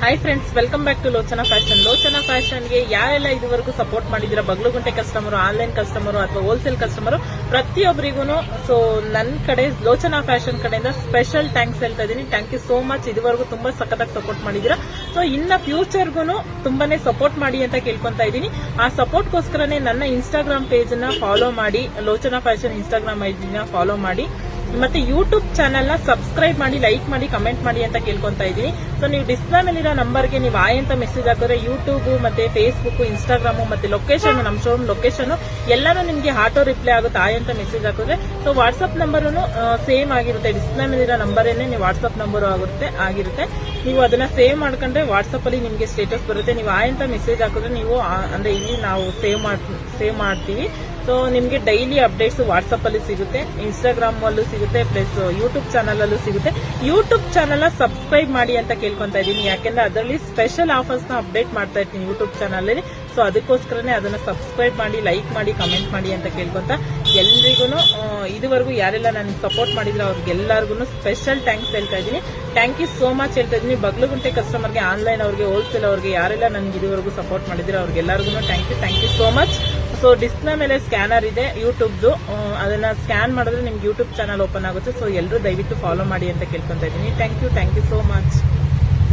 Hi friends, welcome back to Lochana fashion. Lochana ಫ್ಯಾಷನ್ಗೆ ಯಾರೆಲ್ಲ ಇದುವರೆಗೂ ಸಪೋರ್ಟ್ ಮಾಡಿದ್ದೀರಾ, ಬಗ್ಲುಗುಂಟೆ ಕಸ್ಟಮರ್, ಆನ್ಲೈನ್ ಕಸ್ಟಮರ್ ಅಥವಾ ಹೋಲ್ಸೇಲ್ ಕಸ್ಟಮರ್, ಪ್ರತಿಯೊಬ್ಬರಿಗೂ ಸೊ ನನ್ನ ಕಡೆ ಲೋಚನಾ ಫ್ಯಾಷನ್ ಕಡೆಯಿಂದ ಸ್ಪೆಷಲ್ ಥ್ಯಾಂಕ್ಸ್ ಹೇಳ್ತಾ ಇದ್ದೀನಿ. Thank you so much. ಇದುವರೆಗೂ ತುಂಬಾ ಸಖತ್ತಾಗಿ ಸಪೋರ್ಟ್ ಮಾಡಿದ್ದೀರಾ. ಸೊ ಇನ್ನ ಫ್ಯೂಚರ್ಗೂ ತುಂಬಾನೇ ಸಪೋರ್ಟ್ ಮಾಡಿ ಅಂತ ಕೇಳ್ಕೊಂತಾ ಇದ್ದೀನಿ. ಆ ಸಪೋರ್ಟ್ಗೋಸ್ಕರನೇ ನನ್ನ ಇನ್ಸ್ಟಾಗ್ರಾಮ್ ಪೇಜ್ ನ ಫಾಲೋ ಮಾಡಿ, ಲೋಚನಾ ಫ್ಯಾಷನ್ ಇನ್ಸ್ಟಾಗ್ರಾಮ್ ಐಡಿನ ಫಾಲೋ ಮಾಡಿ, ಮತ್ತೆ ಯೂಟ್ಯೂಬ್ ಚಾನೆಲ್ ನ ಸಬ್ಸ್ಕ್ರೈಬ್ ಮಾಡಿ, ಲೈಕ್ ಮಾಡಿ, ಕಮೆಂಟ್ ಮಾಡಿ ಅಂತ ಕೇಳ್ಕೊಂತಾ ಇದ್ದೀನಿ. ಸೊ ನೀವು ಡಿಸ್ಪ್ಲೇ ಮೇಲಿರೋ ನಂಬರ್ಗೆ ನೀವು ಆಯ್ ಅಂತ ಮೆಸೇಜ್ ಹಾಕಿದ್ರೆ ಯೂಟ್ಯೂಬ್ ಮತ್ತೆ ಫೇಸ್ಬುಕ್, ಇನ್ಸ್ಟಾಗ್ರಾಮ್ ಮತ್ತೆ ಲೊಕೇಶನ್, ನಮ್ಮ ಶೋರೂಮ್ ಲೊಕೇಶನ್ ಎಲ್ಲಾನು ನಿಮ್ಗೆ ಆಟೋ ರಿಪ್ಲೈ ಆಗುತ್ತೆ ಆಯ್ ಅಂತ ಮೆಸೇಜ್ ಹಾಕಿದ್ರೆ. ಸೊ ವಾಟ್ಸ್ಆಪ್ ನಂಬರ್ ಸೇಮ್ ಆಗಿರುತ್ತೆ, ಡಿಸ್ಪ್ಲೇ ಮೇಲಿರೋ ನಂಬರೇನೆ ನೀವು ವಾಟ್ಸ್ಆಪ್ ನಂಬರ್ ಆಗಿರುತ್ತೆ. ನೀವು ಅದನ್ನ ಸೇವ್ ಮಾಡ್ಕೊಂಡ್ರೆ ವಾಟ್ಸ್ಆಪ್ ಅಲ್ಲಿ ನಿಮ್ಗೆ ಸ್ಟೇಟಸ್ ಬರುತ್ತೆ. ನೀವು ಆಯ್ ಅಂತ ಮೆಸೇಜ್ ಹಾಕಿದ್ರೆ ನೀವು ಅಂದ್ರೆ ಇಲ್ಲಿ ನಾವು ಸೇವ್ ಮಾಡ್ತೀವಿ. ಸೊ ನಿಮ್ಗೆ ಡೈಲಿ ಅಪ್ಡೇಟ್ಸ್ ವಾಟ್ಸ್ಆಪ್ ಅಲ್ಲಿ ಸಿಗುತ್ತೆ, ಇನ್ಸ್ಟಾಗ್ರಾಮ್ ಅಲ್ಲೂ ಸಿಗುತ್ತೆ, ಪ್ಲಸ್ ಯೂಟ್ಯೂಬ್ ಚಾನಲ್ ಅಲ್ಲೂ ಸಿಗುತ್ತೆ. ಯೂಟ್ಯೂಬ್ ಚಾನಲ್ ಸಬ್ಸ್ಕ್ರೈಬ್ ಮಾಡಿ ಅಂತ ಕೇಳ್ಕೊಂತಾ ಇದ್ದೀನಿ, ಯಾಕೆಂದ್ರೆ ಅದರಲ್ಲಿ ಸ್ಪೆಷಲ್ ಆಫರ್ಸ್ ನ ಅಪ್ಡೇಟ್ ಮಾಡ್ತಾ ಇರ್ತೀನಿ ಯೂಟ್ಯೂಬ್ ಚಾನಲ್ ಅಲ್ಲಿ. ಸೊ ಅದಕ್ಕೋಸ್ಕರನೇ ಅದನ್ನ ಸಬ್ಸ್ಕ್ರೈಬ್ ಮಾಡಿ, ಲೈಕ್ ಮಾಡಿ, ಕಮೆಂಟ್ ಮಾಡಿ ಅಂತ ಕೇಳ್ಕೊಂತ ಎಲ್ರಿಗೂ ಇದುವರೆಗೂ ಯಾರೆಲ್ಲ ನನಗೆ ಸಪೋರ್ಟ್ ಮಾಡಿದ್ರೆ ಅವ್ರಿಗೆಲ್ಲರಿಗೂ ಸ್ಪೆಷಲ್ ಥ್ಯಾಂಕ್ಸ್ ಹೇಳ್ತಾ ಇದ್ದೀನಿ. ಥ್ಯಾಂಕ್ ಯು ಸೋ ಮಚ್ ಹೇಳ್ತಾ ಇದ್ದೀನಿ. ಬಗ್ಲುಗುಂಟೆ ಕಸ್ಟಮರ್ಗೆ, ಆನ್ಲೈನ್ ಅವ್ರಿಗೆ, ಹೋಲ್ಸೇಲ್ ಅವ್ರಿಗೆ ಯಾರೆಲ್ಲ ನನಗೆ ಇದುವರೆಗೂ ಸಪೋರ್ಟ್ ಮಾಡಿದ್ರೆ ಅವ್ರಿಗೆಲ್ಲರಿಗೂ thank you so much. So display ಮೇಲೆ ಸ್ಕ್ಯಾನರ್ ಇದೆ ಯೂಟ್ಯೂಬ್ದು, ಅದನ್ನ ಸ್ಕ್ಯಾನ್ ಮಾಡಿದ್ರೆ ನಿಮ್ಗೆ ಯೂಟ್ಯೂಬ್ ಚಾನಲ್ ಓಪನ್ ಆಗುತ್ತೆ. ಸೊ ಎಲ್ಲರೂ ದಯವಿಟ್ಟು ಫಾಲೋ ಮಾಡಿ ಅಂತ ಕೇಳ್ಕೊಂತಾ ಇದ್ದೀನಿ. Thank you so much.